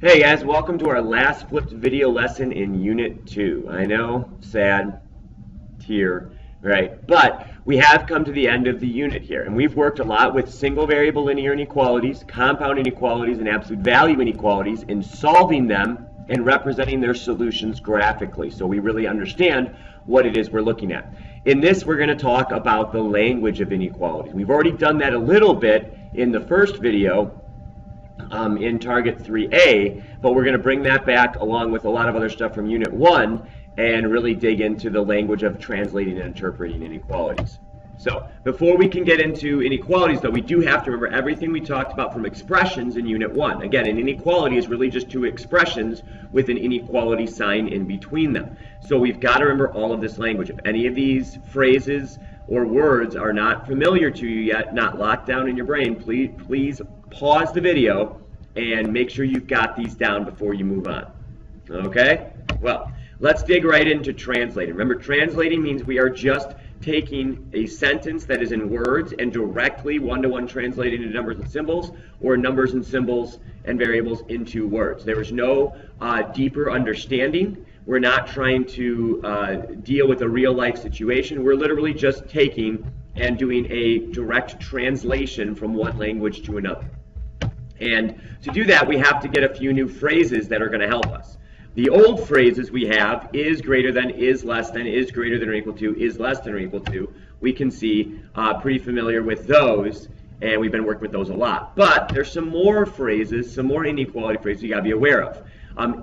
Hey guys, welcome to our last flipped video lesson in Unit 2. I know, sad, tear, right? But we have come to the end of the unit here, and we've worked a lot with single variable linear inequalities, compound inequalities, and absolute value inequalities in solving them and representing their solutions graphically, so we really understand what it is we're looking at. In this, we're going to talk about the language of inequalities. We've already done that a little bit in the first video, in Target 3A, but we're going to bring that back along with a lot of other stuff from Unit 1 and really dig into the language of translating and interpreting inequalities. So before we can get into inequalities, though, we do have to remember everything we talked about from expressions in Unit 1. Again, an inequality is really just two expressions with an inequality sign in between them. So we've got to remember all of this language. If any of these phrases or words are not familiar to you yet, not locked down in your brain, please pause the video and make sure you've got these down before you move on. Okay? Well, let's dig right into translating. Remember, translating means we are just taking a sentence that is in words and directly one-to-one translating into numbers and symbols, or numbers and symbols and variables into words. There is no deeper understanding. We're not trying to deal with a real-life situation. We're literally just taking and doing a direct translation from one language to another. And to do that, we have to get a few new phrases that are going to help us. The old phrases we have, is greater than, is less than, is greater than or equal to, is less than or equal to, we can see pretty familiar with those, and we've been working with those a lot. But there's some more phrases, some more inequality phrases you got to be aware of.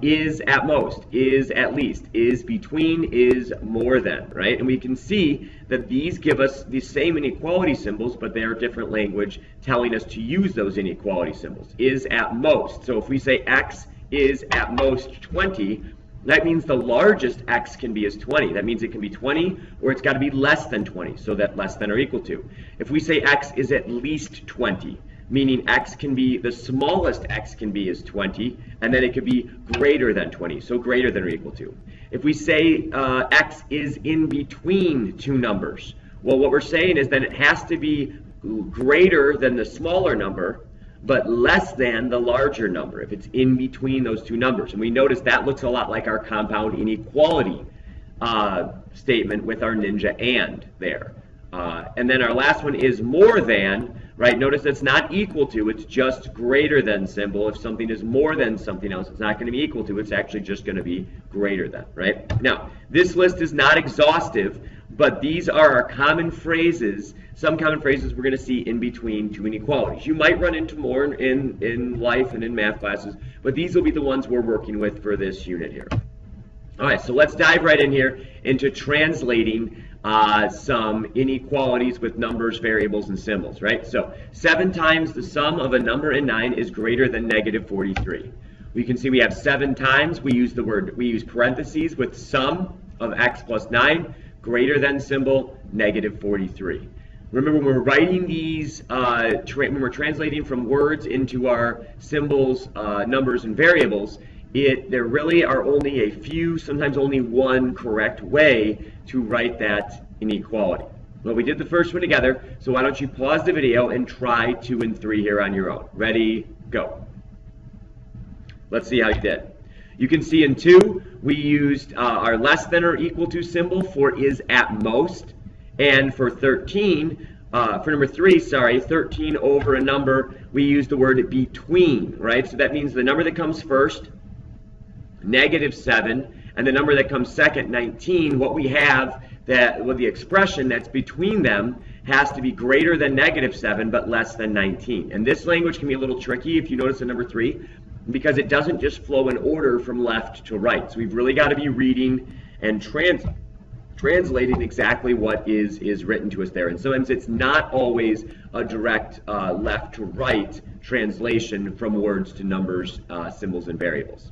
Is at most, is at least, is between, is more than, right? And we can see that these give us the same inequality symbols, but they are different language telling us to use those inequality symbols. Is at most. So if we say x is at most 20, that means the largest x can be is 20. That means it can be 20 or it's got to be less than 20, so that less than or equal to. If we say x is at least 20, meaning x can be, the smallest x can be is 20, and then it could be greater than 20, so greater than or equal to. If we say x is in between two numbers, well, what we're saying is that it has to be greater than the smaller number, but less than the larger number if it's in between those two numbers. And we notice that looks a lot like our compound inequality statement with our ninja and there. And then our last one is more than, right? Notice it's not equal to, it's just greater than symbol. If something is more than something else, it's not going to be equal to, it's actually just going to be greater than, right? Now, this list is not exhaustive, but these are our common phrases, some common phrases we're going to see in between two inequalities. You might run into more in life and in math classes, but these will be the ones we're working with for this unit here. All right, so let's dive right in here into translating some inequalities with numbers, variables, and symbols, right? So 7 times the sum of a number and 9 is greater than negative 43. We can see we have 7 times. We use parentheses with sum of x plus 9, greater than symbol, negative 43. Remember, when we're writing these, when we're translating from words into our symbols, numbers, and variables, there really are only a few, sometimes only one correct way to write that inequality. Well, we did the first one together, so why don't you pause the video and try 2 and 3 here on your own. Ready, go. Let's see how you did. You can see in 2, we used our less than or equal to symbol for is at most, and for 13, for number 3, 13 over a number, we use the word between, right? So that means the number that comes first, negative 7, and the number that comes second, 19, what we have, the expression that's between them has to be greater than negative 7, but less than 19. And this language can be a little tricky if you notice in number 3, because it doesn't just flow in order from left to right. So we've really got to be reading and translating exactly what is written to us there. And sometimes it's not always a direct left to right translation from words to numbers, symbols, and variables.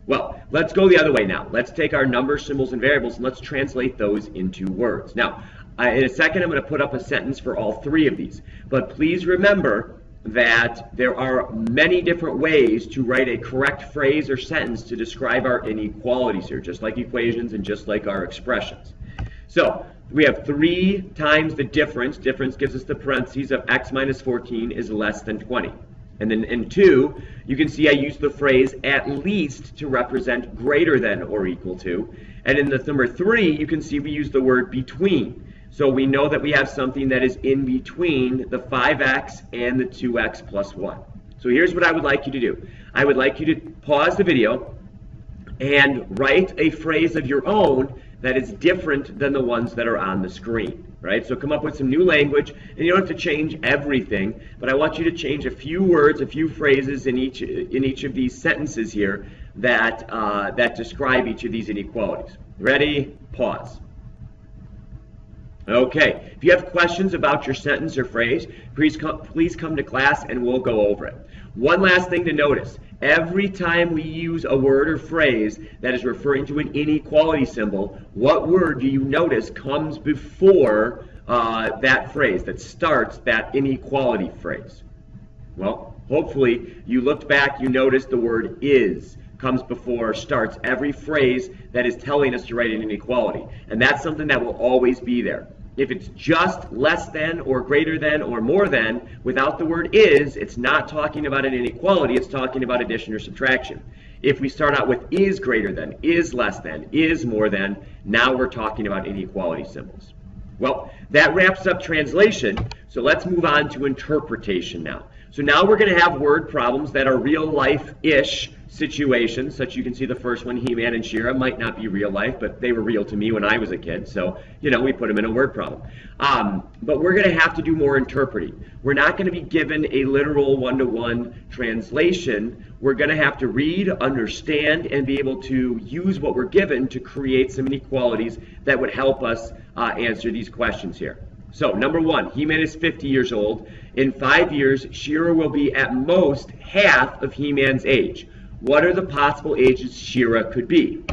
Well, let's go the other way now. Let's take our numbers, symbols, and variables, and let's translate those into words. Now, in a second, I'm going to put up a sentence for all 3 of these. But please remember that there are many different ways to write a correct phrase or sentence to describe our inequalities here, just like equations and just like our expressions. So we have 3 times the difference. Difference gives us the parentheses of x minus 14 is less than 20. And then in 2, you can see I use the phrase at least to represent greater than or equal to. And in the number 3, you can see we use the word between. So we know that we have something that is in between the 5x and the 2x plus 1. So here's what I would like you to do. I would like you to pause the video and write a phrase of your own that is different than the ones that are on the screen, right? So come up with some new language, and you don't have to change everything, but I want you to change a few words, a few phrases in each of these sentences here that that describe each of these inequalities. Ready? Pause. Okay, if you have questions about your sentence or phrase, please come to class and we'll go over it. One last thing to notice. Every time we use a word or phrase that is referring to an inequality symbol, what word do you notice comes before that phrase, that starts that inequality phrase? Well, hopefully you looked back, you noticed the word is comes before, starts every phrase that is telling us to write an inequality. And that's something that will always be there. If it's just less than or greater than or more than, without the word is, it's not talking about an inequality, it's talking about addition or subtraction. If we start out with is greater than, is less than, is more than, now we're talking about inequality symbols. Well, that wraps up translation, so let's move on to interpretation now. So now we're going to have word problems that are real life-ish situations, such you can see the first one, He-Man and She-Ra, might not be real life, but they were real to me when I was a kid, so, you know, we put them in a word problem. But we're going to have to do more interpreting. We're not going to be given a literal one-to-one translation. We're going to have to read, understand, and be able to use what we're given to create some inequalities that would help us answer these questions here. So, number 1, He-Man is 50 years old. In 5 years, She-Ra will be at most half of He-Man's age. What are the possible ages She-Ra could be?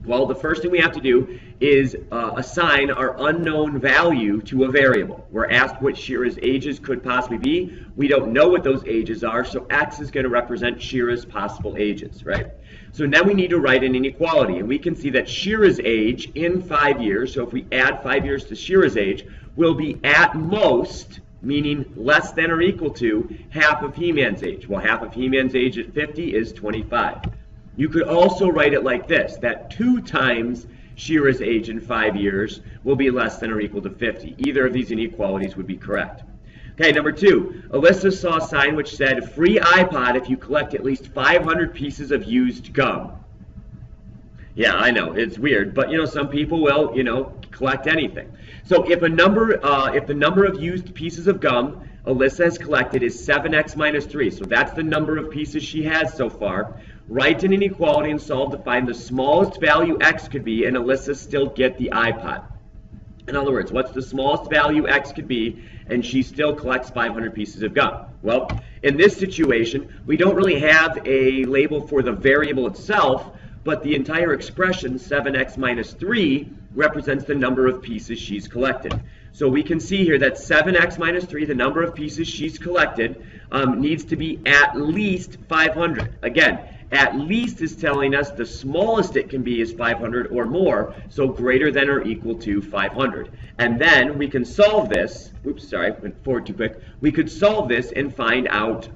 Well, the first thing we have to do is assign our unknown value to a variable. We're asked what She-Ra's ages could possibly be. We don't know what those ages are, so x is going to represent She-Ra's possible ages, right? So now we need to write an inequality, and we can see that She-Ra's age in 5 years, so if we add 5 years to She-Ra's age, will be at most, meaning less than or equal to, half of He-Man's age. Well, half of He-Man's age at 50 is 25. You could also write it like this, that 2 times She-Ra's age in 5 years will be less than or equal to 50. Either of these inequalities would be correct. Okay, number 2, Alyssa saw a sign which said, free iPod if you collect at least 500 pieces of used gum. Yeah, I know, it's weird, but you know, some people will, you know, collect anything. So if the number of used pieces of gum Alyssa has collected is 7x minus 3, so that's the number of pieces she has so far, write an inequality and solve to find the smallest value x could be, and Alyssa still get the iPod. In other words, what's the smallest value x could be, and she still collects 500 pieces of gum? Well, in this situation, we don't really have a label for the variable itself, but the entire expression, 7x minus 3, represents the number of pieces she's collected. So we can see here that 7x minus 3, the number of pieces she's collected, needs to be at least 500. Again, at least is telling us the smallest it can be is 500 or more, so greater than or equal to 500. And then we can solve this, oops, sorry, went forward too quick. We could solve this and find out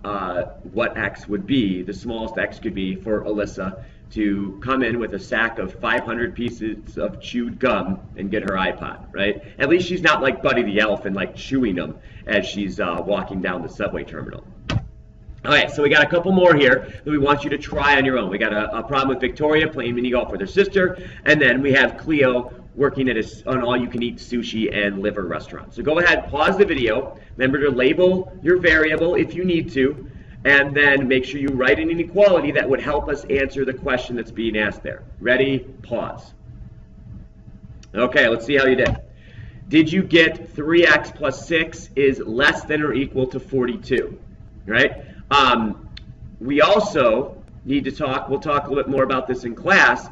what x would be, the smallest x could be for Alyssa to come in with a sack of 500 pieces of chewed gum and get her iPod, right? At least she's not like Buddy the Elf and like chewing them as she's walking down the subway terminal. All right, so we got a couple more here that we want you to try on your own. We got a problem with Victoria playing mini golf with her sister, and then we have Cleo working at an all-you-can-eat sushi and liver restaurant. So go ahead, pause the video. Remember to label your variable if you need to, and then make sure you write an inequality that would help us answer the question that's being asked there. Ready? Pause. Okay, let's see how you did. Did you get 3x plus 6 is less than or equal to 42? Right? We also need to talk, we'll talk a little bit more about this in class,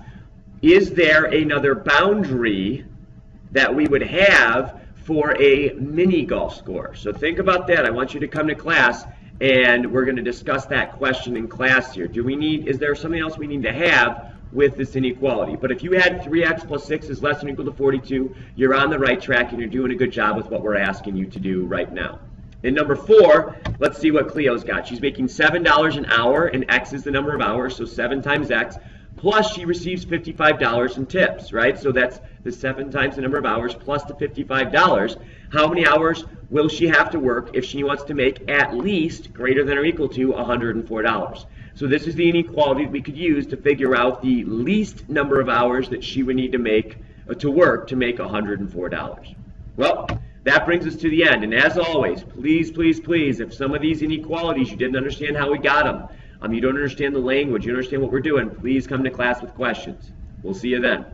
is there another boundary that we would have for a mini golf score? So think about that. I want you to come to class and we're going to discuss that question in class here. Is there something else we need to have with this inequality? But if you had 3x plus 6 is less than or equal to 42, you're on the right track and you're doing a good job with what we're asking you to do right now. In number 4, let's see what Cleo's got. She's making $7 an hour, and X is the number of hours, so 7 times X. Plus, she receives $55 in tips, right? So that's the 7 times the number of hours plus the $55. How many hours will she have to work if she wants to make at least greater than or equal to $104? So this is the inequality that we could use to figure out the least number of hours that she would need to make to work to make $104. Well, that brings us to the end. And as always, please, please, please, if some of these inequalities you didn't understand how we got them, you don't understand the language, you don't understand what we're doing, please come to class with questions. We'll see you then.